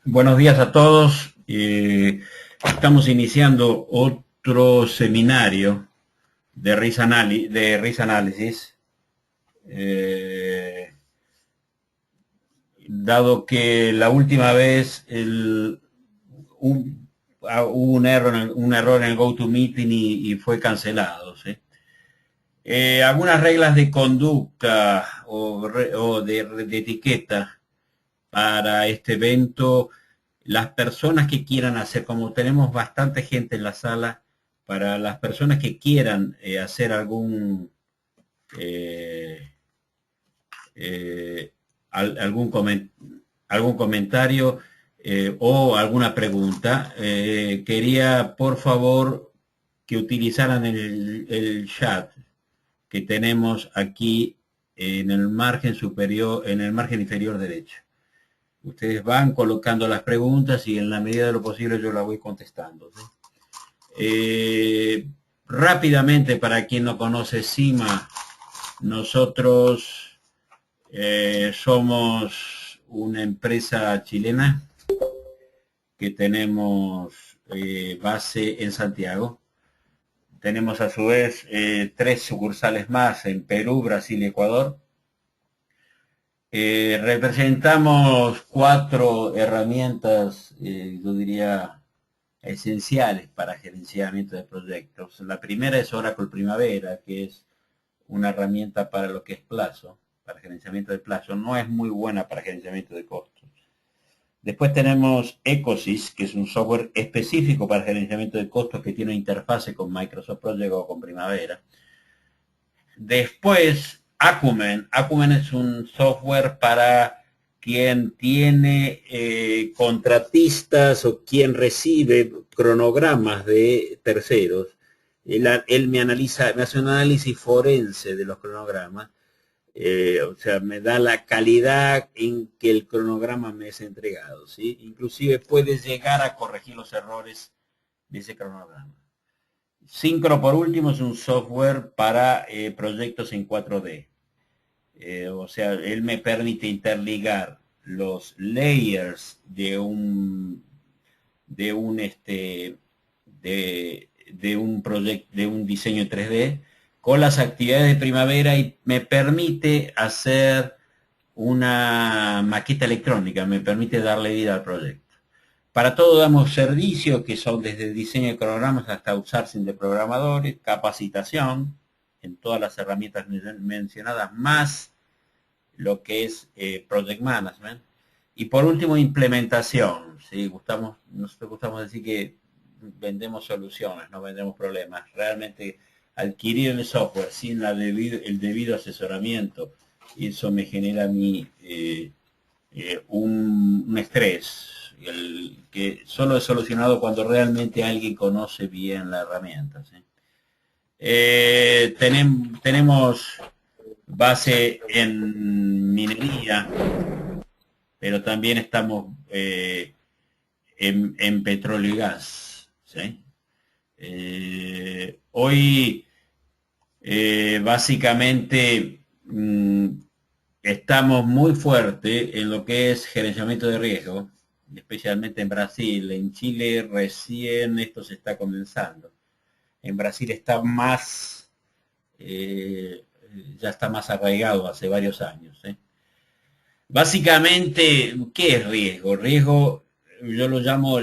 Buenos días a todos. Estamos iniciando otro seminario de Risk Analysis. Eh, Dado que la última vez hubo un error en el GoToMeeting y fue cancelado, ¿sí? Algunas reglas de conducta o de etiqueta para este evento. Las personas que quieran hacer, como tenemos bastante gente en la sala, para las personas que quieran hacer eh, eh, algún comentario o alguna pregunta, quería por favor que utilizaran el chat que tenemos aquí en el margen superior, en el margen inferior derecho. Ustedes van colocando las preguntas y en la medida de lo posible yo las voy contestando, ¿sí? Rápidamente, para quien no conoce CIMA, nosotros somos una empresa chilena que tenemos base en Santiago. Tenemos a su vez 3 sucursales más en Perú, Brasil y Ecuador. Representamos 4 herramientas, yo diría, esenciales para gerenciamiento de proyectos. La primera es Oracle Primavera, que es una herramienta para lo que es plazo, para gerenciamiento de plazo. No es muy buena para gerenciamiento de costos. Después tenemos Ecosys, que es un software específico para gerenciamiento de costos que tiene una interfase con Microsoft Project o con Primavera. Después, Acumen. Acumen es un software para quien tiene contratistas o quien recibe cronogramas de terceros. Él me hace un análisis forense de los cronogramas. O sea, me da la calidad en que el cronograma me es entregado, ¿sí? Inclusive puede llegar a corregir los errores de ese cronograma. Syncro, por último, es un software para proyectos en 4D. O sea, él me permite interligar los layers de un de un diseño 3D con las actividades de Primavera y me permite hacer una maqueta electrónica, me permite darle vida al proyecto. Para todo damos servicios que son desde diseño de programas hasta outsourcing de programadores, capacitación en todas las herramientas mencionadas, más lo que es project management. Y por último, implementación. ¿Sí? Nosotros gustamos decir que vendemos soluciones, no vendemos problemas. Realmente adquirir el software sin el debido asesoramiento, eso me genera a mí un estrés, que solo es solucionado cuando realmente alguien conoce bien la herramienta, ¿sí? Tenemos base en minería, pero también estamos en petróleo y gas, ¿sí? Hoy básicamente estamos muy fuerte en lo que es gerenciamiento de riesgo, especialmente en Brasil. En Chile recién esto se está comenzando. En Brasil está más, ya está más arraigado hace varios años, ¿eh? Básicamente, ¿qué es riesgo? Riesgo, yo lo llamo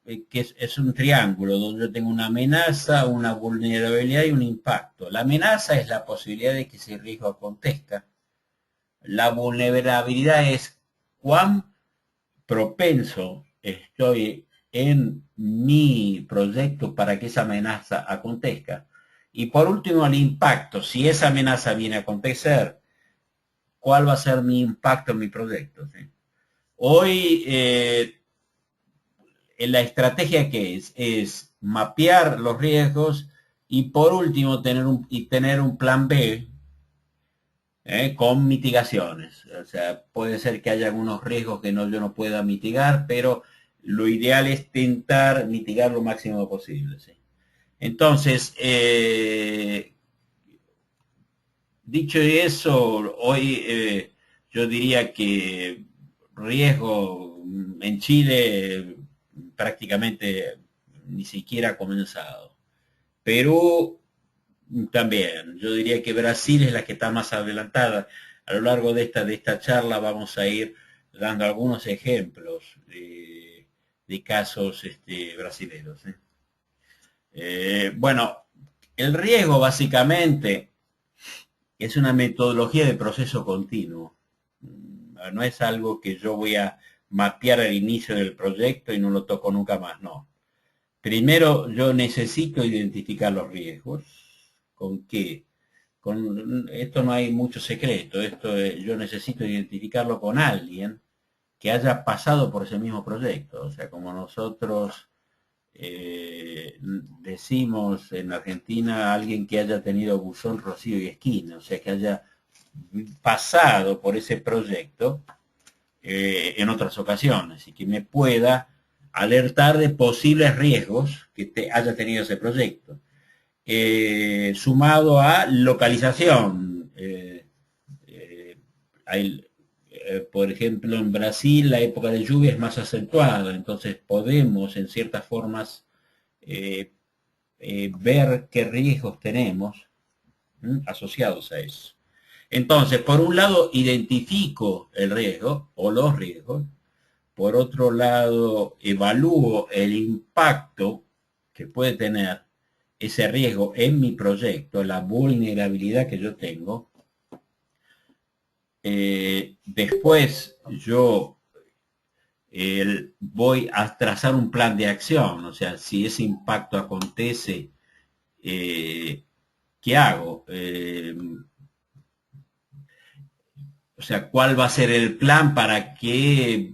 que es un triángulo donde yo tengo una amenaza, una vulnerabilidad y un impacto. La amenaza es la posibilidad de que ese riesgo acontezca. La vulnerabilidad es cuán propenso estoy en mi proyecto para que esa amenaza acontezca. Y por último, el impacto. Si esa amenaza viene a acontecer, ¿cuál va a ser mi impacto en mi proyecto? ¿Sí? Hoy, la estrategia que es mapear los riesgos y por último tener un plan B con mitigaciones. O sea, puede ser que haya algunos riesgos que yo no pueda mitigar, pero lo ideal es intentar mitigar lo máximo posible. ¿Sí? Entonces, dicho eso, hoy yo diría que riesgo En Chile prácticamente ni siquiera ha comenzado. Perú también, yo diría que Brasil es la que está más adelantada. A lo largo de esta charla vamos a ir dando algunos ejemplos de casos brasileños. Bueno, el riesgo básicamente es una metodología de proceso continuo. No es algo que yo voy a mapear al inicio del proyecto y no lo toco nunca más, no. Primero yo necesito identificar los riesgos. ¿Con qué? Con, esto no hay mucho secreto, yo necesito identificarlo con alguien que haya pasado por ese mismo proyecto. O sea, como nosotros decimos en Argentina, alguien que haya tenido buzón, rocío y esquina, o sea, que haya pasado por ese proyecto en otras ocasiones y que me pueda alertar de posibles riesgos que haya tenido ese proyecto. Sumado a localización. Hay, por ejemplo, en Brasil la época de lluvia es más acentuada, entonces podemos en ciertas formas ver qué riesgos tenemos asociados a eso. Entonces, por un lado, identifico el riesgo o los riesgos. Por otro lado, evalúo el impacto que puede tener ese riesgo en mi proyecto, la vulnerabilidad que yo tengo. Después yo voy a trazar un plan de acción, o sea, si ese impacto acontece, ¿qué hago? O sea, ¿cuál va a ser el plan para que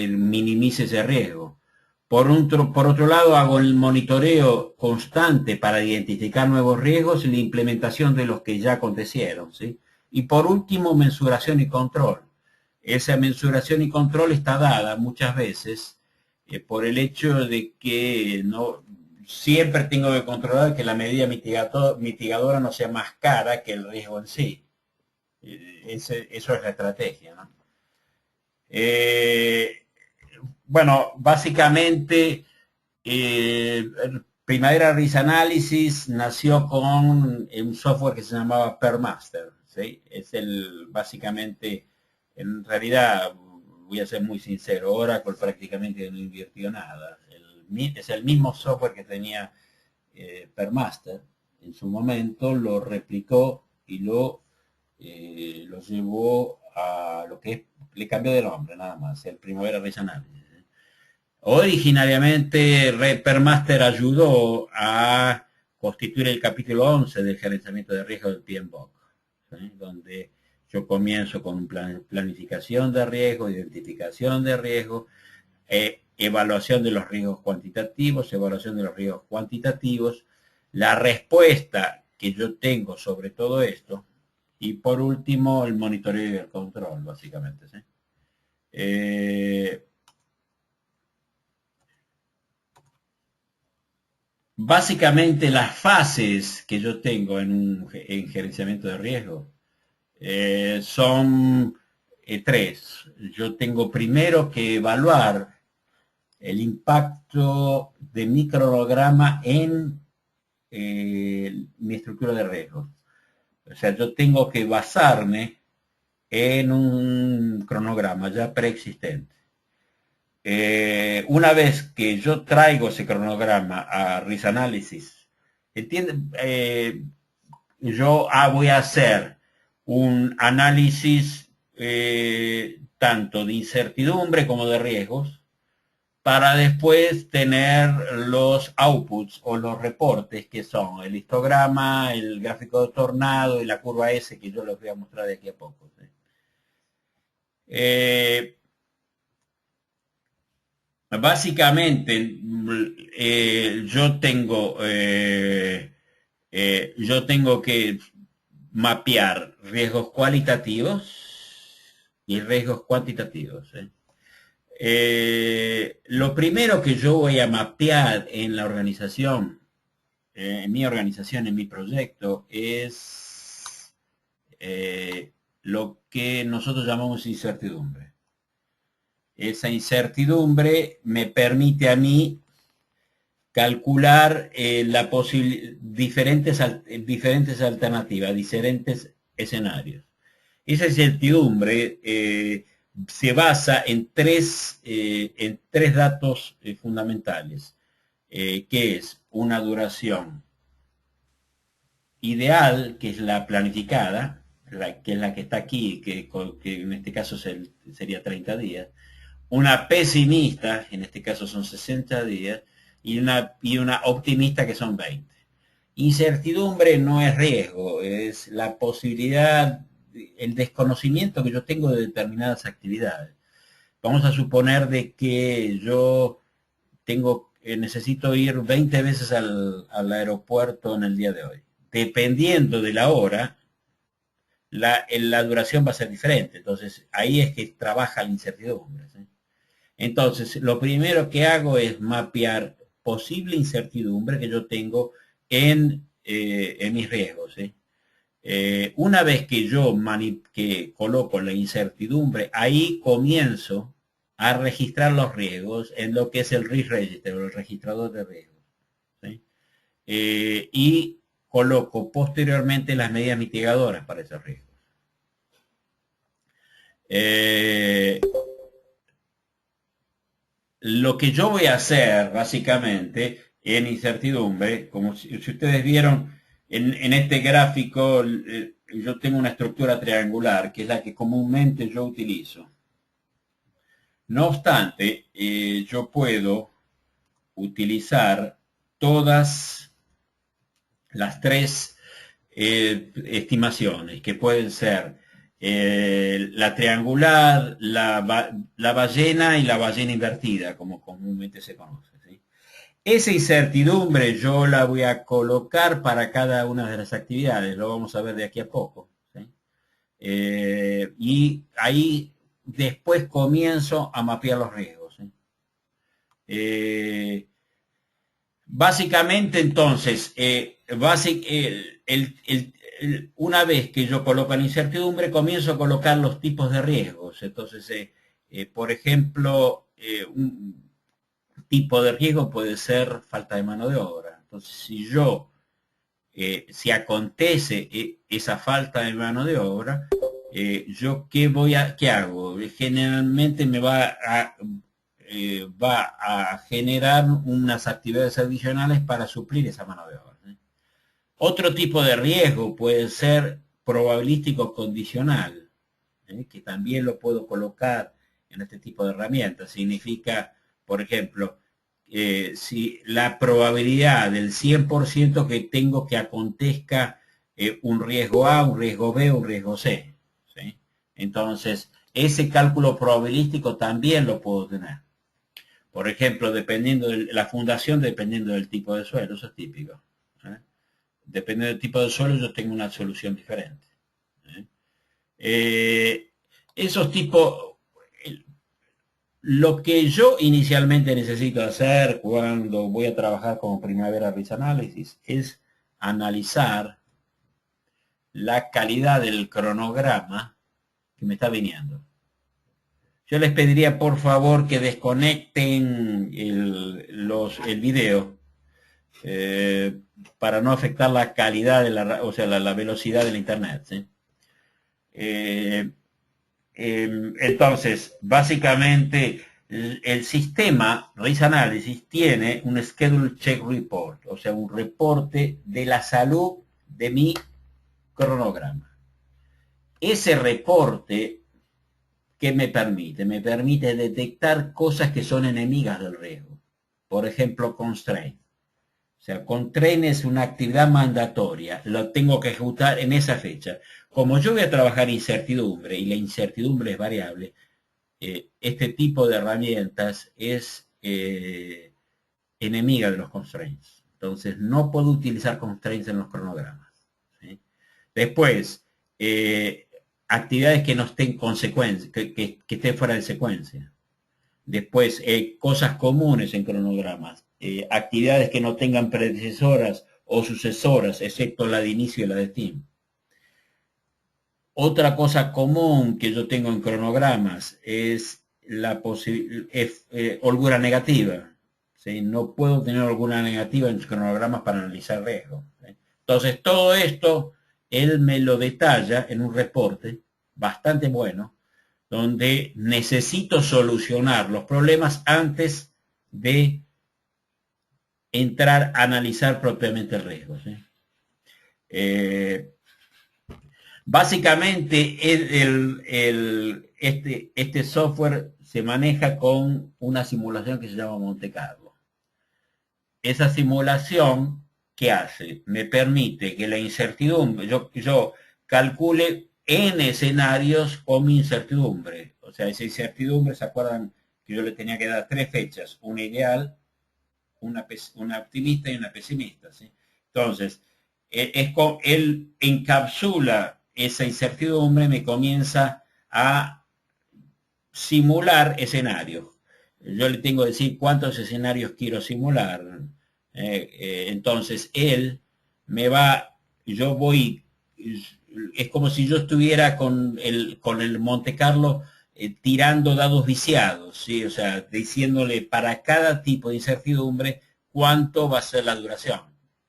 minimice ese riesgo? Por otro lado, hago el monitoreo constante para identificar nuevos riesgos y la implementación de los que ya acontecieron, ¿sí? Y por último, mensuración y control. Esa mensuración y control está dada muchas veces por el hecho de que no siempre tengo que controlar que la medida mitigadora no sea más cara que el riesgo en sí. Eso es la estrategia, ¿no? Bueno, básicamente, Primavera Risk Analysis nació con un software que se llamaba PerMaster, ¿sí? Básicamente, en realidad, voy a ser muy sincero, Oracle prácticamente no invirtió nada. Es el mismo software que tenía PerMaster. En su momento lo replicó y lo llevó a lo que es, le cambió de nombre nada más, el Primavera Risk Analysis. Originariamente Permaster ayudó a constituir el capítulo 11 del gerenciamiento de riesgo del PMBOK, ¿sí? Donde yo comienzo con un planificación de riesgo, identificación de riesgo, evaluación de los riesgos cuantitativos, evaluación de los riesgos cuantitativos, la respuesta que yo tengo sobre todo esto, y por último el monitoreo y el control, básicamente, ¿sí? Básicamente las fases que yo tengo en gerenciamiento de riesgo son tres. Yo tengo primero que evaluar el impacto de mi cronograma en mi estructura de riesgos. O sea, yo tengo que basarme en un cronograma ya preexistente. Una vez que yo traigo ese cronograma a Risk Analysis, yo voy a hacer un análisis tanto de incertidumbre como de riesgos para después tener los outputs o los reportes que son el histograma, el gráfico de tornado y la curva S que yo les voy a mostrar de aquí a poco. Básicamente, yo tengo que mapear riesgos cualitativos y riesgos cuantitativos. Lo primero que yo voy a mapear en la organización, en mi organización, en mi proyecto, es lo que nosotros llamamos incertidumbre. Esa incertidumbre me permite a mí calcular diferentes alternativas, diferentes escenarios. Esa incertidumbre se basa en tres datos fundamentales, que es una duración ideal, que es la planificada, que es la que está aquí, que en este caso sería 30 días, una pesimista, en este caso son 60 días, y una optimista, que son 20. Incertidumbre no es riesgo, es la posibilidad, el desconocimiento que yo tengo de determinadas actividades. Vamos a suponer de que yo necesito ir 20 veces al aeropuerto en el día de hoy. Dependiendo de la hora, la duración va a ser diferente. Entonces, ahí es que trabaja la incertidumbre, ¿sí? Entonces, lo primero que hago es mapear posible incertidumbre que yo tengo en mis riesgos, ¿sí? Una vez que que coloco la incertidumbre, ahí comienzo a registrar los riesgos en lo que es el Risk Register, el registrador de riesgos, ¿sí? Y coloco posteriormente las medidas mitigadoras para esos riesgos. Lo que yo voy a hacer, básicamente, en incertidumbre, como si ustedes vieron en este gráfico, yo tengo una estructura triangular, que es la que comúnmente yo utilizo. No obstante, yo puedo utilizar todas las tres estimaciones, que pueden ser la triangular, la ballena y la ballena invertida, como comúnmente se conoce, ¿sí? Esa incertidumbre yo la voy a colocar para cada una de las actividades, lo vamos a ver de aquí a poco, ¿sí? Y ahí después comienzo a mapear los riesgos, ¿sí? Básicamente, entonces, una vez que yo coloco la incertidumbre, comienzo a colocar los tipos de riesgos. Entonces, por ejemplo, un tipo de riesgo puede ser falta de mano de obra. Entonces, si acontece esa falta de mano de obra, yo qué hago? Generalmente va a generar unas actividades adicionales para suplir esa mano de obra, ¿sí? Otro tipo de riesgo puede ser probabilístico condicional, que también lo puedo colocar en este tipo de herramientas. Significa, por ejemplo, si la probabilidad del 100% que tengo que acontezca un riesgo A, un riesgo B, un riesgo C, ¿sí? Entonces, ese cálculo probabilístico también lo puedo tener. Por ejemplo, dependiendo de la fundación, dependiendo del tipo de suelo, eso es típico, ¿eh? Dependiendo del tipo de suelo, yo tengo una solución diferente, ¿eh? Esos tipos, lo que yo inicialmente necesito hacer cuando voy a trabajar como Primavera Risk Analysis es analizar la calidad del cronograma que me está viniendo. Yo les pediría por favor que desconecten el video para no afectar la calidad de o sea, la velocidad de la internet, ¿sí? Entonces, básicamente, el sistema Risk Analysis tiene un Schedule Check Report, o sea, un reporte de la salud de mi cronograma. Ese reporte, ¿qué me permite? Me permite detectar cosas que son enemigas del riesgo. Por ejemplo, constraint. O sea, constraint es una actividad mandatoria, lo tengo que ejecutar en esa fecha. Como yo voy a trabajar incertidumbre y la incertidumbre es variable, este tipo de herramientas es enemiga de los constraints. Entonces, no puedo utilizar constraints en los cronogramas, ¿sí? Después, actividades que no estén consecuencia, que estén fuera de secuencia. Después, cosas comunes en cronogramas. Actividades que no tengan predecesoras o sucesoras, excepto la de inicio y la de fin. Otra cosa común que yo tengo en cronogramas es holgura negativa. ¿Sí? No puedo tener holgura negativa en cronogramas para analizar riesgos. ¿Sí? Entonces, todo esto, él me lo detalla en un reporte bastante bueno, donde necesito solucionar los problemas antes de entrar a analizar propiamente el riesgo. ¿Sí? Básicamente, este software se maneja con una simulación que se llama Monte Carlo. Esa simulación, ¿qué hace? Me permite que la incertidumbre, yo calcule n escenarios con mi incertidumbre. O sea, esa incertidumbre, ¿se acuerdan que yo le tenía que dar 3 fechas? Una ideal, una optimista y una pesimista. ¿Sí? Entonces, él encapsula esa incertidumbre, me comienza a simular escenarios. Yo le tengo que decir cuántos escenarios quiero simular. Entonces, él me va, yo voy, es como si yo estuviera con el Monte Carlo tirando dados viciados, ¿sí? O sea, diciéndole para cada tipo de incertidumbre cuánto va a ser la duración.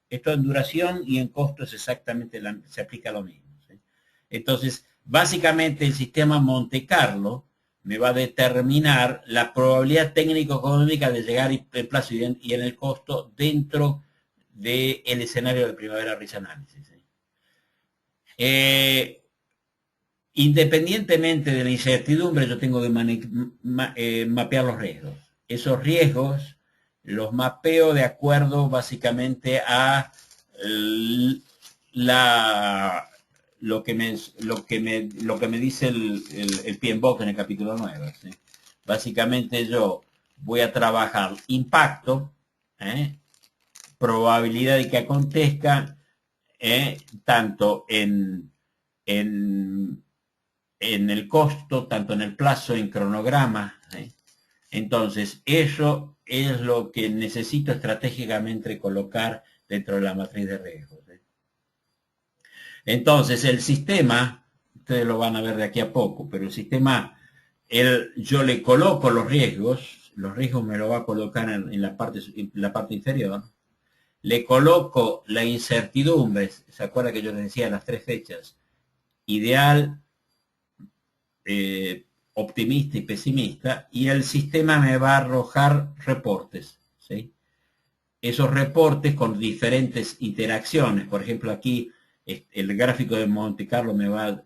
Esto en duración y en costo es exactamente, se aplica lo mismo. ¿Sí? Entonces, básicamente el sistema Monte Carlo me va a determinar la probabilidad técnico-económica de llegar en plazo y en el costo dentro del escenario de Primavera Risk Analysis. Independientemente de la incertidumbre, yo tengo que mapear los riesgos. Esos riesgos los mapeo de acuerdo básicamente a la, lo que me dice el PMBOK en el capítulo 9. ¿Sí? Básicamente yo voy a trabajar impacto, probabilidad de que acontezca, tanto en el costo, tanto en el plazo, en cronograma. Entonces, eso es lo que necesito estratégicamente colocar dentro de la matriz de riesgos. Entonces, el sistema, ustedes lo van a ver de aquí a poco, pero el sistema, yo le coloco los riesgos me lo va a colocar en la parte inferior, le coloco la incertidumbre, ¿se acuerda que yo les decía las 3 fechas? Ideal, optimista y pesimista, y el sistema me va a arrojar reportes. ¿Sí? Esos reportes con diferentes interacciones, por ejemplo aquí el gráfico de Monte Carlo me va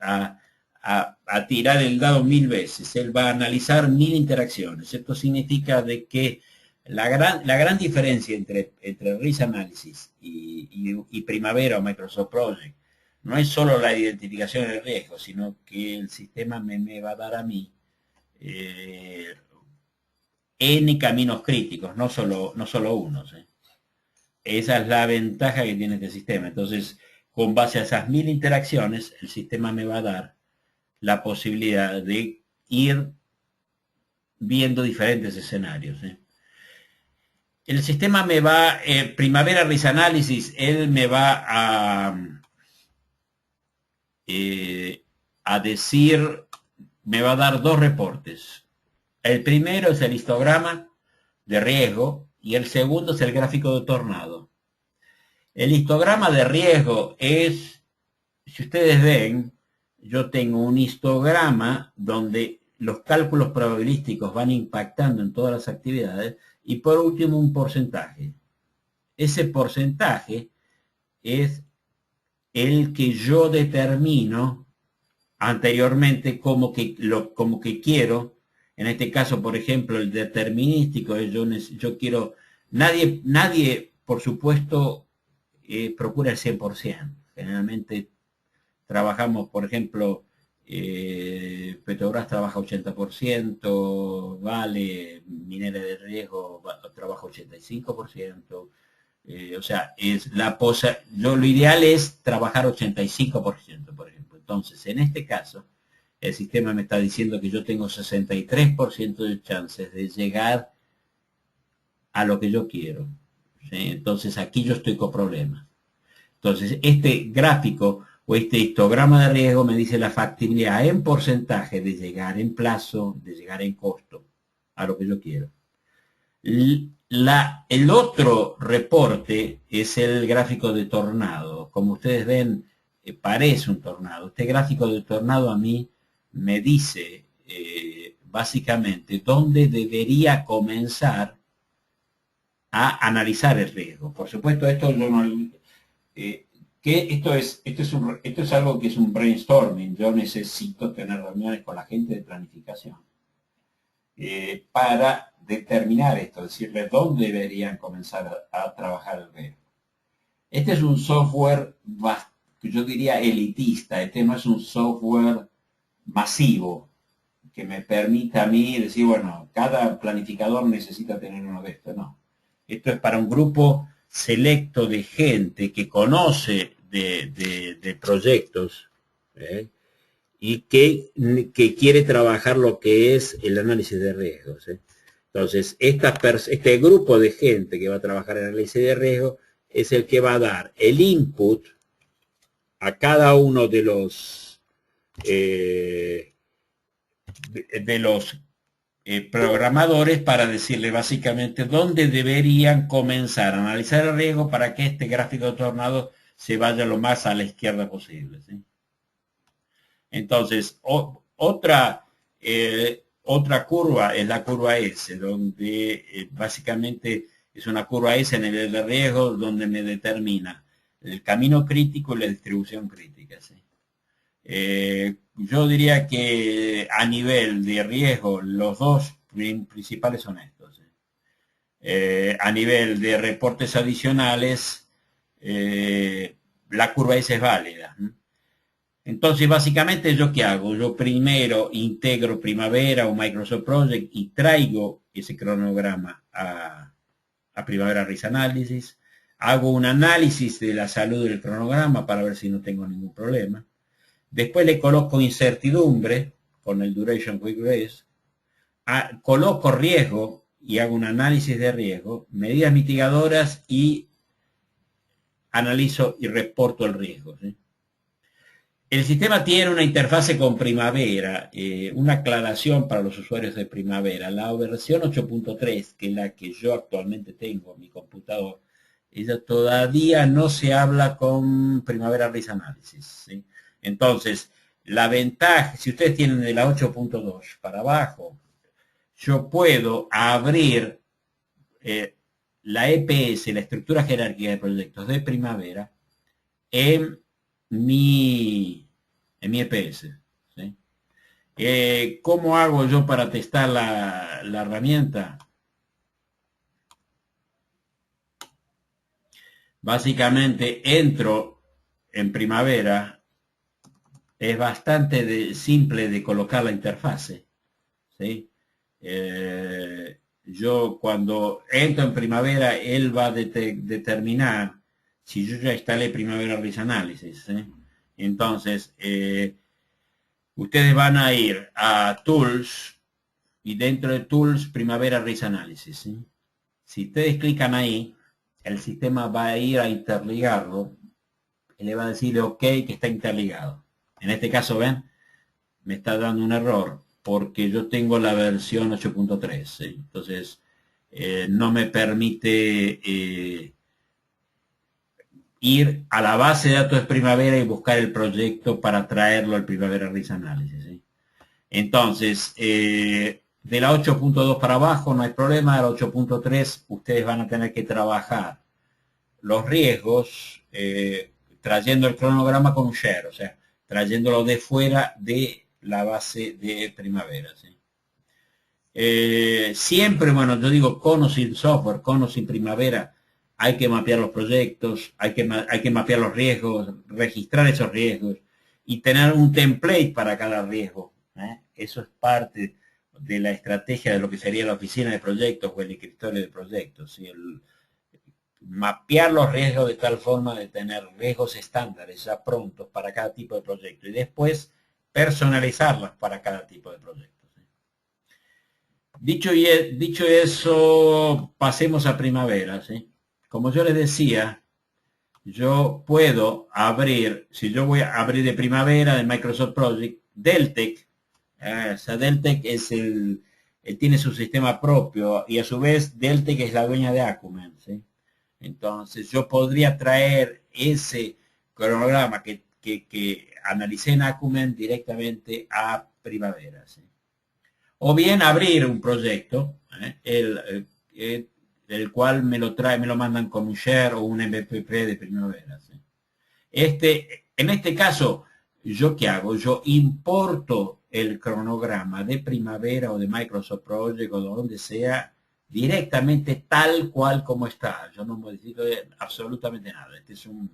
a tirar el dado 1000 veces, él va a analizar 1000 interacciones. Esto significa de que la gran diferencia entre Risk Analysis y Primavera o Microsoft Project no es solo la identificación del riesgo, sino que el sistema me va a dar a mí N caminos críticos, no solo uno. ¿Sí? Esa es la ventaja que tiene este sistema. Entonces, con base a esas 1000 interacciones, el sistema me va a dar la posibilidad de ir viendo diferentes escenarios. ¿Sí? El sistema me va, Primavera Risk Analysis, él me va a decir, me va a dar 2 reportes. El primero es el histograma de riesgo y el segundo es el gráfico de tornado. El histograma de riesgo es, si ustedes ven, yo tengo un histograma donde los cálculos probabilísticos van impactando en todas las actividades y por último un porcentaje. Ese porcentaje es el que yo determino anteriormente como que quiero. En este caso, por ejemplo, el determinístico, yo quiero, nadie por supuesto, procura el 100%. Generalmente trabajamos, por ejemplo, Petrobras trabaja 80%, Vale, Minera de Riesgo, trabaja 85%. O sea, lo ideal es trabajar 85%, por ejemplo. Entonces, en este caso, el sistema me está diciendo que yo tengo 63% de chances de llegar a lo que yo quiero. ¿Sí? Entonces, aquí yo estoy con problemas. Entonces, este gráfico o este histograma de riesgo me dice la factibilidad en porcentaje de llegar en plazo, de llegar en costo a lo que yo quiero. El otro reporte es el gráfico de tornado. Como ustedes ven, parece un tornado. Este gráfico de tornado a mí me dice básicamente dónde debería comenzar a analizar el riesgo. Por supuesto, esto yo no, esto es algo que es un brainstorming. Yo necesito tener reuniones con la gente de planificación para determinar esto, decirles dónde deberían comenzar a trabajar el riesgo. Este es un software que yo diría elitista. Este no es un software masivo que me permita a mí decir, bueno, cada planificador necesita tener uno de estos. No. Esto es para un grupo selecto de gente que conoce de proyectos y que quiere trabajar lo que es el análisis de riesgos. Entonces, este grupo de gente que va a trabajar en análisis de riesgo es el que va a dar el input a cada uno de los programadores para decirle básicamente dónde deberían comenzar a analizar el riesgo para que este gráfico de tornado se vaya lo más a la izquierda posible. ¿Sí? Entonces, otra curva es la curva S, donde básicamente es una curva S en el de riesgo donde me determina el camino crítico y la distribución crítica. ¿Sí? Yo diría que a nivel de riesgo los dos principales son estos. A nivel de reportes adicionales, la curva S es válida. Entonces, básicamente, ¿yo qué hago? Yo primero integro Primavera o Microsoft Project y traigo ese cronograma a Primavera Risk Analysis. Hago un análisis de la salud del cronograma para ver si no tengo ningún problema. Después le coloco incertidumbre con el Duration Quick Risk. Coloco riesgo y hago un análisis de riesgo, medidas mitigadoras y analizo y reporto el riesgo. ¿Sí? El sistema tiene una interfase con Primavera, una aclaración para los usuarios de Primavera. La versión 8.3, que es la que yo actualmente tengo en mi computador, ella todavía no se habla con Primavera Risk Analysis. ¿Sí? Entonces, la ventaja, si ustedes tienen de la 8.2 para abajo, yo puedo abrir la EPS, la estructura jerárquica de proyectos de Primavera, en mi EPS. ¿Sí? ¿Cómo hago yo para testar la herramienta? Básicamente entro en Primavera. Es bastante simple de colocar la interfase. ¿Sí? Yo cuando entro en Primavera, él va a determinar si yo ya instalé Primavera Risk Analysis. ¿Sí? Entonces, ustedes van a ir a Tools y dentro de Tools, Primavera Risk Analysis. ¿Sí? Si ustedes clican ahí, el sistema va a ir a interligarlo y le va a decir ok que está interligado. En este caso, ven, me está dando un error porque yo tengo la versión 8.3. ¿Sí? Entonces, no me permite ir a la base de datos de Primavera y buscar el proyecto para traerlo al Primavera Risk Analysis. ¿Sí? Entonces, de la 8.2 para abajo no hay problema, de la 8.3 ustedes van a tener que trabajar los riesgos trayendo el cronograma con share, o sea, trayéndolo de fuera de la base de Primavera. ¿Sí? Siempre, bueno, yo digo con o sin software, con o sin Primavera, hay que mapear los proyectos, hay que mapear los riesgos, registrar esos riesgos y tener un template para cada riesgo. Eso es parte de la estrategia de lo que sería la oficina de proyectos o el escritorio de proyectos. ¿Sí? Mapear los riesgos de tal forma de tener riesgos estándares ya prontos para cada tipo de proyecto y después personalizarlos para cada tipo de proyecto. ¿Sí? Dicho eso, pasemos a Primavera. ¿Sí? Como yo les decía, yo puedo abrir, si yo voy a abrir de primavera de Microsoft Project, Deltek, o sea, Deltek es tiene su sistema propio y a su vez Deltek es la dueña de Acumen, ¿sí? Entonces yo podría traer ese cronograma que analicé en Acumen directamente a primavera, ¿sí? O bien abrir un proyecto, el cual me lo trae, me lo mandan como un share o un MVP de primavera, ¿sí? En este caso, ¿yo qué hago? Yo importo el cronograma de primavera o de Microsoft Project o de donde sea directamente tal cual como está. Yo no modifico absolutamente nada. Este es un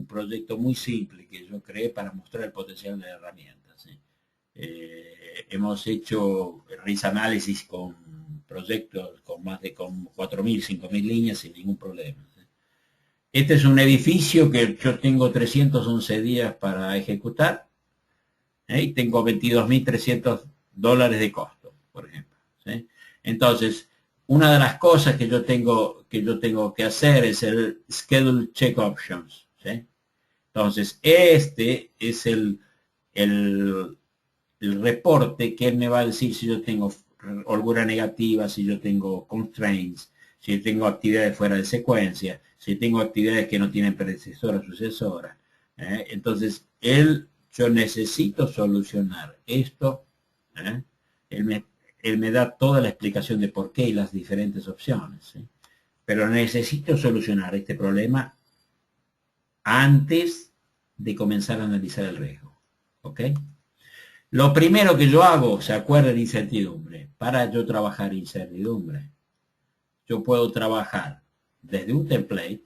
proyecto muy simple que yo creé para mostrar el potencial de la herramienta, ¿sí? Hemos hecho risk análisis con proyectos con más de 4.000, 5.000 líneas sin ningún problema, ¿sí? Este es un edificio que yo tengo 311 días para ejecutar, y tengo $22.300 de costo, por ejemplo, ¿sí? Entonces, una de las cosas que yo tengo que hacer es el Schedule Check Options, ¿sí? Entonces, este es el, el reporte que él me va a decir si yo tengo holgura negativa, si yo tengo constraints, si yo tengo actividades fuera de secuencia, si tengo actividades que no tienen predecesora o sucesora. Entonces, yo necesito solucionar esto. ¿eh? Él, me, él me da toda la explicación de por qué y las diferentes opciones, ¿sí? Pero necesito solucionar este problema antes de comenzar a analizar el riesgo. ¿Ok? Lo primero que yo hago, se acuerda de incertidumbre. Para yo trabajar incertidumbre, yo puedo trabajar desde un template,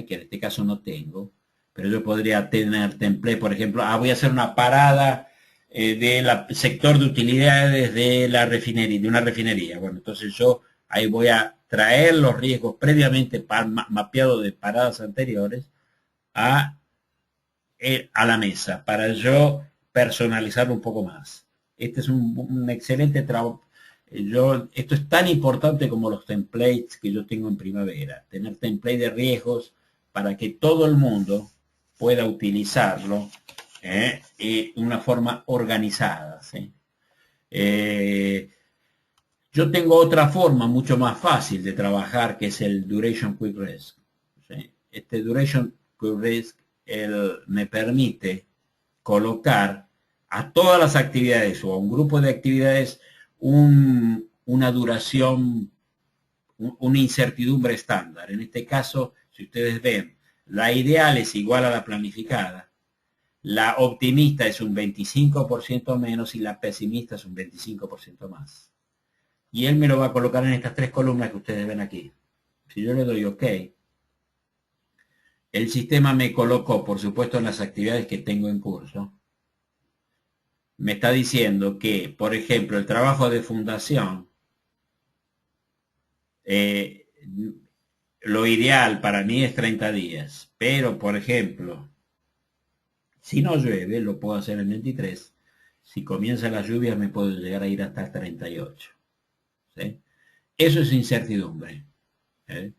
que en este caso no tengo, pero yo podría tener template, por ejemplo, voy a hacer una parada del sector de utilidades de la refinería, de una refinería. Bueno, entonces yo ahí voy a traer los riesgos previamente mapeados de paradas anteriores a a la mesa para yo personalizarlo un poco más. Este es un excelente trabajo. Esto es tan importante como los templates que yo tengo en primavera. Tener template de riesgos para que todo el mundo pueda utilizarlo de una forma organizada, ¿sí? Yo tengo otra forma mucho más fácil de trabajar que es el Duration Quick Risk, ¿sí? Este Duration Quick Risk me permite colocar a todas las actividades o a un grupo de actividades una duración, una incertidumbre estándar. En este caso, si ustedes ven, la ideal es igual a la planificada, la optimista es un 25% menos y la pesimista es un 25% más. Y él me lo va a colocar en estas tres columnas que ustedes ven aquí. Si yo le doy OK, el sistema me colocó, por supuesto, en las actividades que tengo en curso. Me está diciendo que, por ejemplo, el trabajo de fundación, lo ideal para mí es 30 días. Pero, por ejemplo, si no llueve, lo puedo hacer en 23. Si comienza la lluvia, me puedo llegar a ir hasta 38. ¿Sí? Eso es incertidumbre. ¿eh?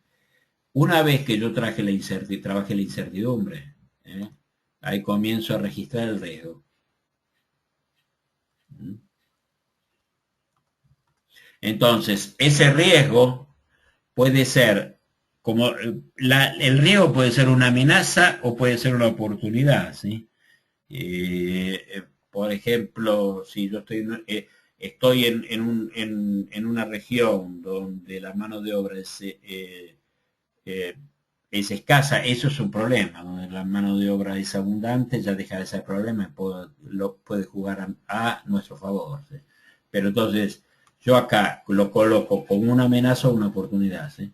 Una vez que yo trabajé la incertidumbre, ahí comienzo a registrar el riesgo. Entonces, ese riesgo puede ser como el riesgo puede ser una amenaza o puede ser una oportunidad, ¿sí? Por ejemplo, si yo estoy en una región donde la mano de obra es escasa, eso es un problema. Donde la mano de obra es abundante, ya deja de ser problema, lo puede jugar a nuestro favor, ¿sí? Pero entonces, yo acá lo coloco como una amenaza o una oportunidad, ¿sí?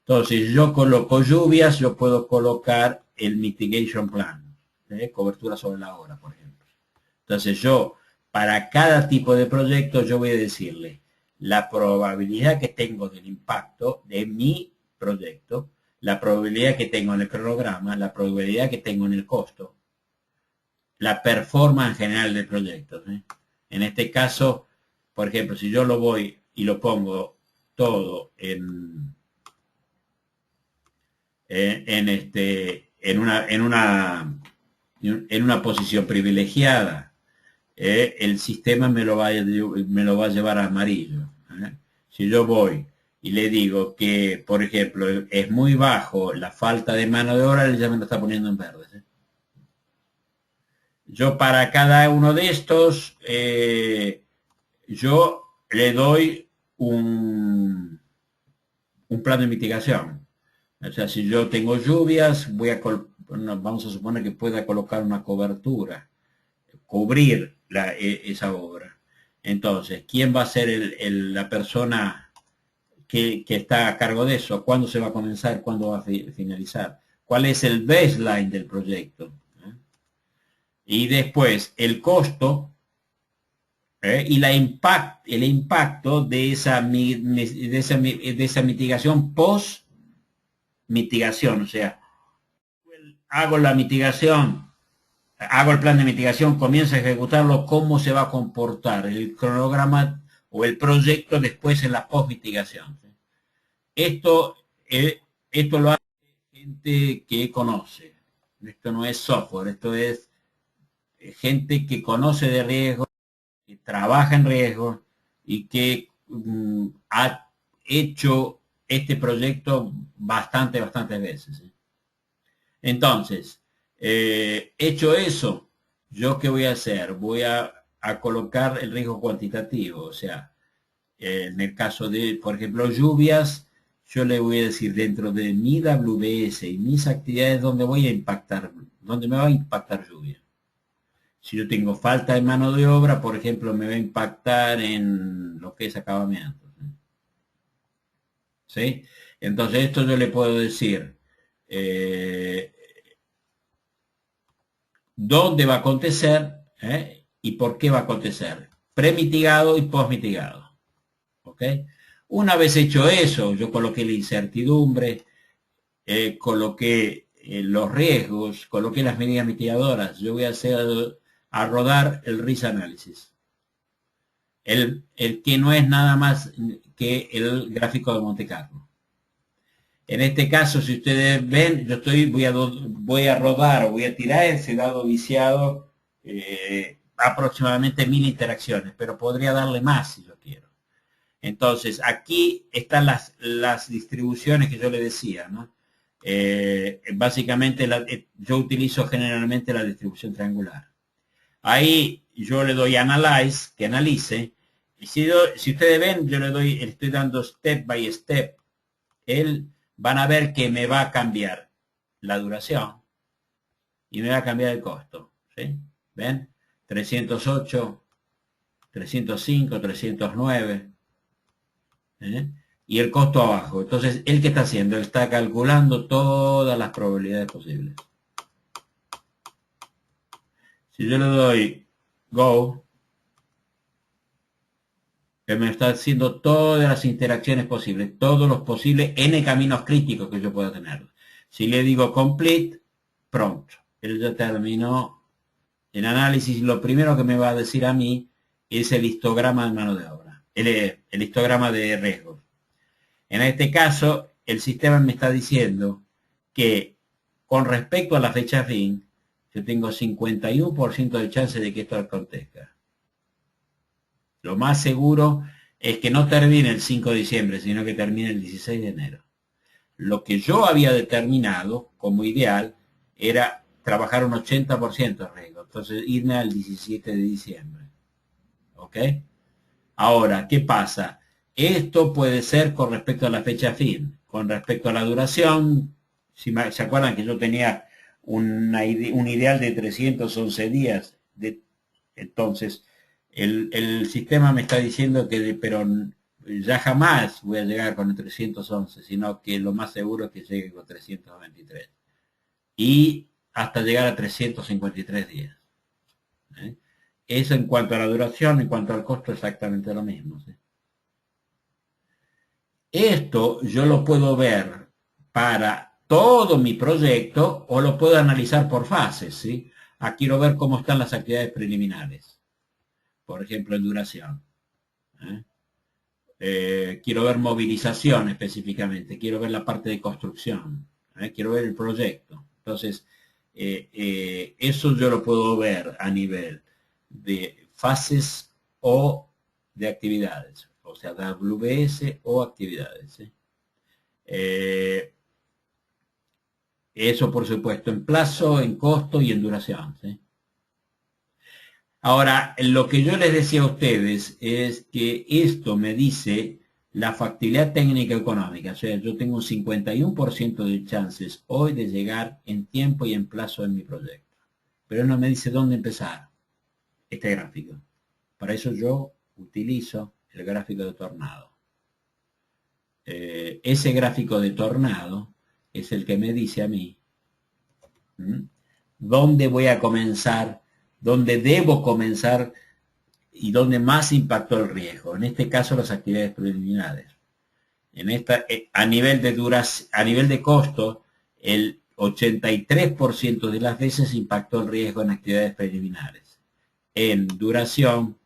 Entonces, si yo coloco lluvias, yo puedo colocar el mitigation plan, cobertura sobre la hora, por ejemplo. Entonces, para cada tipo de proyecto, yo voy a decirle la probabilidad que tengo del impacto de mi proyecto, la probabilidad que tengo en el cronograma, la probabilidad que tengo en el costo, la performance general del proyecto, ¿sí? En este caso, por ejemplo, si yo lo voy y lo pongo todo en una posición privilegiada, el sistema me lo va a llevar a amarillo. Si yo voy y le digo que, por ejemplo, es muy bajo la falta de mano de obra, él ya me lo está poniendo en verde. Yo para cada uno de estos, yo le doy un plan de mitigación. O sea, si yo tengo lluvias, vamos a suponer que pueda colocar una cobertura, cubrir esa obra. Entonces, ¿quién va a ser la persona que está a cargo de eso? ¿Cuándo se va a comenzar? ¿Cuándo va a finalizar? ¿Cuál es el baseline del proyecto? Y después, el costo y el impacto de esa mitigación post mitigación. O sea, hago la mitigación, hago el plan de mitigación, comienzo a ejecutarlo, cómo se va a comportar el cronograma o el proyecto después en la post-mitigación. Esto, esto lo hace gente que conoce. Esto no es software, esto es gente que conoce de riesgo, que trabaja en riesgo y que ha hecho este proyecto bastantes veces. Entonces, hecho eso, ¿yo qué voy a hacer? Voy a colocar el riesgo cuantitativo, o sea, en el caso de, por ejemplo, lluvias, yo le voy a decir dentro de mi WBS y mis actividades dónde voy a impactar, dónde me va a impactar lluvia. Si yo tengo falta de mano de obra, por ejemplo, me va a impactar en lo que es acabamiento. ¿Sí? Entonces, esto yo le puedo decir dónde va a acontecer y por qué va a acontecer. Premitigado y postmitigado. ¿Ok? Una vez hecho eso, yo coloqué la incertidumbre, coloqué los riesgos, coloqué las medidas mitigadoras. Yo voy a rodar el risk analysis. El que no es nada más que el gráfico de Monte Carlo. En este caso, si ustedes ven, voy a rodar o voy a tirar ese dado viciado aproximadamente 1000 interacciones, pero podría darle más si yo quiero. Entonces, aquí están las distribuciones que yo le decía, ¿no? Básicamente, yo utilizo generalmente la distribución triangular. Ahí yo le doy Analyze, que analice, y si ustedes ven, yo le estoy dando step by step. Van a ver que me va a cambiar la duración y me va a cambiar el costo. ¿Sí? ¿Ven? 308, 305, 309. Y el costo abajo. Entonces, ¿él qué está haciendo? Él está calculando todas las probabilidades posibles. Si yo le doy Go, él me está haciendo todas las interacciones posibles, todos los posibles N caminos críticos que yo pueda tener. Si le digo Complete, pronto. Él ya terminó el análisis. Lo primero que me va a decir a mí es el histograma de mano de obra, el histograma de riesgos. En este caso, el sistema me está diciendo que con respecto a la fecha fin, yo tengo 51% de chance de que esto acontezca. Lo más seguro es que no termine el 5 de diciembre, sino que termine el 16 de enero. Lo que yo había determinado como ideal era trabajar un 80% de riesgo, entonces irme al 17 de diciembre. ¿Ok? Ahora, ¿qué pasa? Esto puede ser con respecto a la fecha fin. Con respecto a la duración, si se acuerdan que yo tenía un ideal de 311 días, entonces el sistema me está diciendo que pero ya jamás voy a llegar con el 311, sino que lo más seguro es que llegue con 323. Y hasta llegar a 353 días. ¿Eh? Eso en cuanto a la duración, en cuanto al costo, exactamente lo mismo. ¿Sí? Esto yo lo puedo ver para todo mi proyecto o lo puedo analizar por fases. ¿Sí? Aquí quiero ver cómo están las actividades preliminares. Por ejemplo, en duración. Quiero ver movilización específicamente. Quiero ver la parte de construcción. quiero ver el proyecto. Entonces, eso yo lo puedo ver a nivel de fases o de actividades, o sea, WBS o actividades. Eso, por supuesto, en plazo, en costo y en duración. ¿Sí? Ahora, lo que yo les decía a ustedes es que esto me dice la factibilidad técnica económica. O sea, yo tengo un 51% de chances hoy de llegar en tiempo y en plazo en mi proyecto. Pero no me dice dónde empezar este gráfico. Para eso yo utilizo el gráfico de tornado. Ese gráfico de tornado es el que me dice a mí dónde voy a comenzar, dónde debo comenzar y dónde más impactó el riesgo. En este caso, las actividades preliminares. A nivel de costo, el 83% de las veces impactó el riesgo en actividades preliminares. En duración,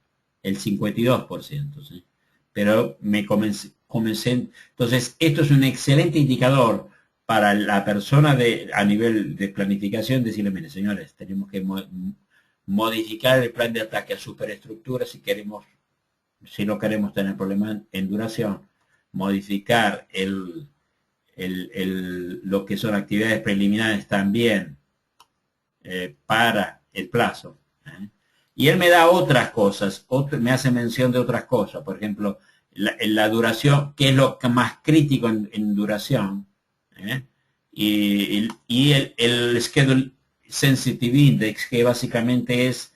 el 52%. ¿Sí? Pero me comencé. Entonces, esto es un excelente indicador para la persona a nivel de planificación, decirle, mire, señores, tenemos que modificar el plan de ataque a superestructuras si no queremos tener problemas en duración, modificar lo que son actividades preliminares también para el plazo. Y él me da otras cosas, me hace mención de otras cosas, por ejemplo, la duración, que es lo más crítico en duración, y el Schedule Sensitive Index, que básicamente es,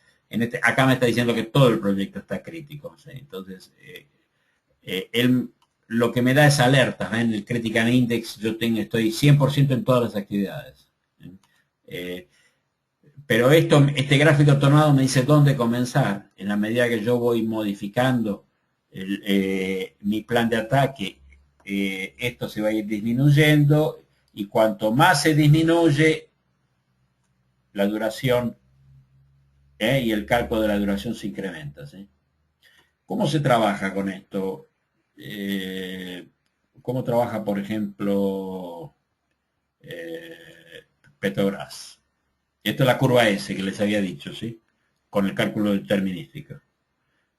acá me está diciendo que todo el proyecto está crítico. ¿Sí? Entonces, él lo que me da es alertas. En el Critical Index yo estoy 100% en todas las actividades. Pero este gráfico tornado me dice dónde comenzar. En la medida que yo voy modificando mi plan de ataque, esto se va a ir disminuyendo, y cuanto más se disminuye la duración y el cálculo de la duración se incrementa. ¿Sí? ¿Cómo se trabaja con esto? ¿Cómo trabaja, por ejemplo, Petrobras? Esto es la curva S que les había dicho, ¿sí? Con el cálculo determinístico.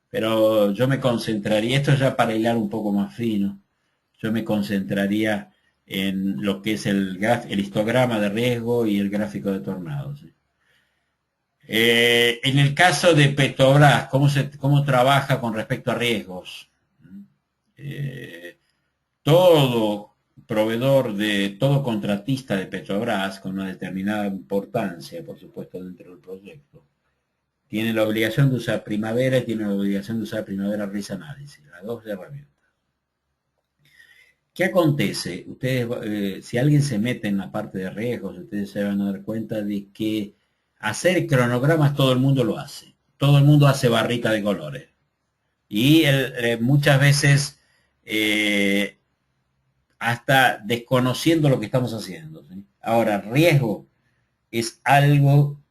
Pero yo me concentraría, esto ya para hilar un poco más fino, yo me concentraría en lo que es el histograma de riesgo y el gráfico de tornado. ¿Sí? En el caso de Petrobras, ¿cómo trabaja con respecto a riesgos? Todo proveedor todo contratista de Petrobras, con una determinada importancia, por supuesto, dentro del proyecto, tiene la obligación de usar Primavera y tiene la obligación de usar Primavera Risk Analysis, las dos herramientas. ¿Qué acontece? Ustedes, si alguien se mete en la parte de riesgos, ustedes se van a dar cuenta de que hacer cronogramas todo el mundo lo hace. Todo el mundo hace barrita de colores. Y muchas veces hasta desconociendo lo que estamos haciendo. ¿Sí? Ahora, riesgo es algo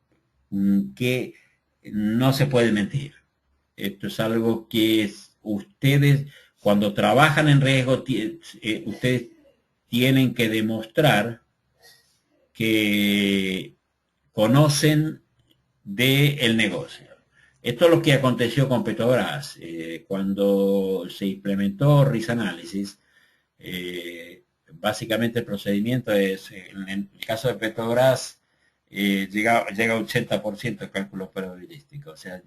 que no se puede mentir. Esto es algo que ustedes, cuando trabajan en riesgo, ustedes tienen que demostrar que conocen del negocio. Esto es lo que aconteció con Petrobras. Cuando se implementó Risk Analysis, básicamente el procedimiento es, en el caso de Petrobras, llega a 80% de cálculo probabilístico. O sea,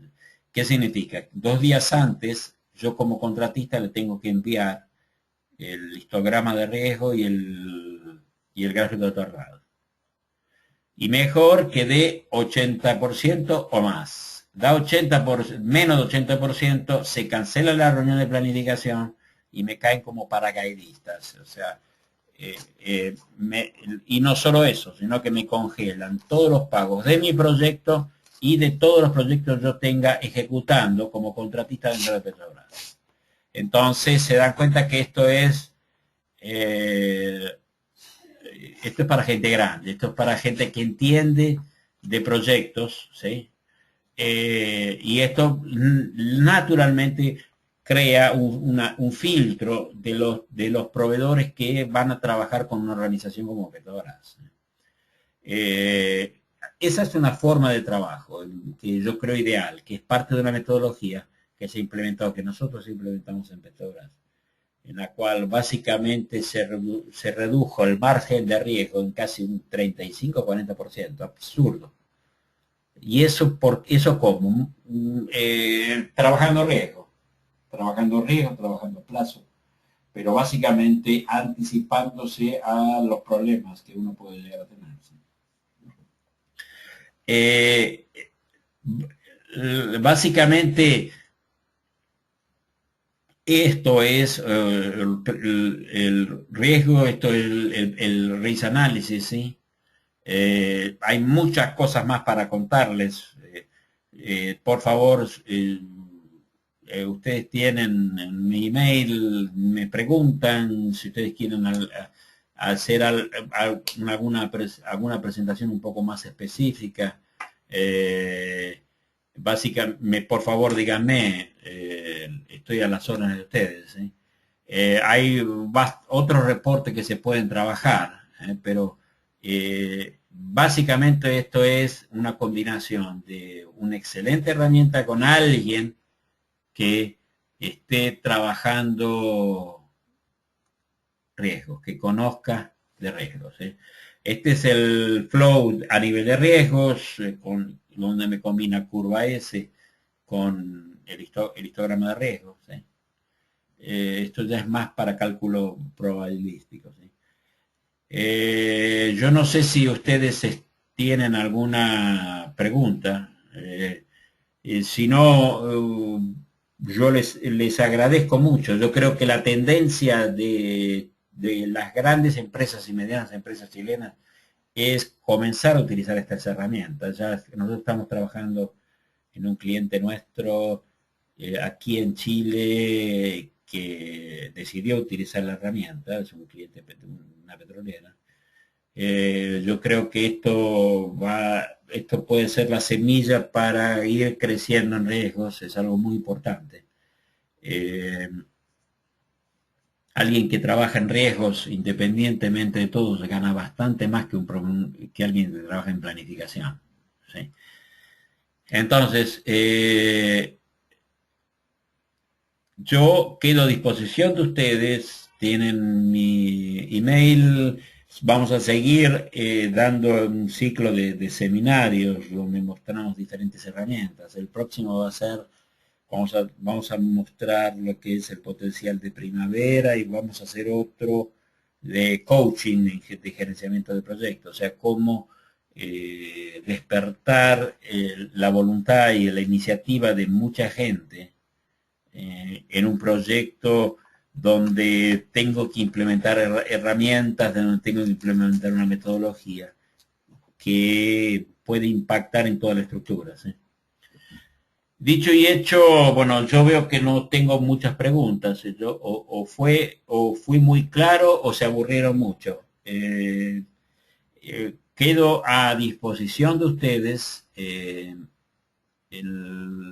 ¿qué significa? 2 días antes, yo como contratista le tengo que enviar el histograma de riesgo y el gráfico de tornado. Y mejor que dé 80% o más. Da menos de 80%, se cancela la reunión de planificación y me caen como paracaidistas. O sea, y no solo eso, sino que me congelan todos los pagos de mi proyecto y de todos los proyectos que yo tenga ejecutando como contratista dentro de Petrobras. Entonces se dan cuenta que esto es para gente grande, esto es para gente que entiende de proyectos, ¿sí? Y esto naturalmente crea un filtro de los proveedores que van a trabajar con una organización como Petrobras. Eh, Esa es una forma de trabajo que yo creo ideal, que es parte de una metodología que se ha implementado, que nosotros implementamos en Petrobras, en la cual básicamente se redujo el margen de riesgo en casi un 35-40%, absurdo. Y eso como trabajando riesgo, trabajando plazo, pero básicamente anticipándose a los problemas que uno puede llegar a tener. Eh, Básicamente esto es el riesgo, esto es el risk análisis, ¿sí? Hay muchas cosas más para contarles. Por favor, ustedes tienen mi email, me preguntan si ustedes quieren hacer alguna presentación un poco más específica. Básicamente, por favor, díganme, estoy a las órdenes de ustedes. ¿Sí? Hay otros reportes que se pueden trabajar, pero básicamente esto es una combinación de una excelente herramienta con alguien que esté trabajando riesgos, que conozca de riesgos. Este es el flow a nivel de riesgos, donde me combina curva S con el histograma de riesgos. Esto ya es más para cálculo probabilístico. Yo no sé si ustedes tienen alguna pregunta. Si no, yo les agradezco mucho. Yo creo que la tendencia de las grandes empresas y medianas empresas chilenas es comenzar a utilizar estas herramientas. Ya nosotros estamos trabajando en un cliente nuestro aquí en Chile que decidió utilizar la herramienta, es un cliente de una petrolera. Yo creo que esto puede ser la semilla para ir creciendo en riesgos, es algo muy importante. Alguien que trabaja en riesgos, independientemente de todo, se gana bastante más que alguien que trabaja en planificación. ¿Sí? Entonces, yo quedo a disposición de ustedes, tienen mi email, vamos a seguir dando un ciclo de seminarios donde mostramos diferentes herramientas. El próximo va a ser, vamos a mostrar lo que es el potencial de primavera y vamos a hacer otro de coaching, de gerenciamiento de proyectos, o sea, cómo despertar la voluntad y la iniciativa de mucha gente en un proyecto donde tengo que implementar herramientas, donde tengo que implementar una metodología que puede impactar en toda la estructura. ¿Sí? Dicho y hecho, bueno, yo veo que no tengo muchas preguntas. O fui muy claro o se aburrieron mucho. Quedo a disposición de ustedes.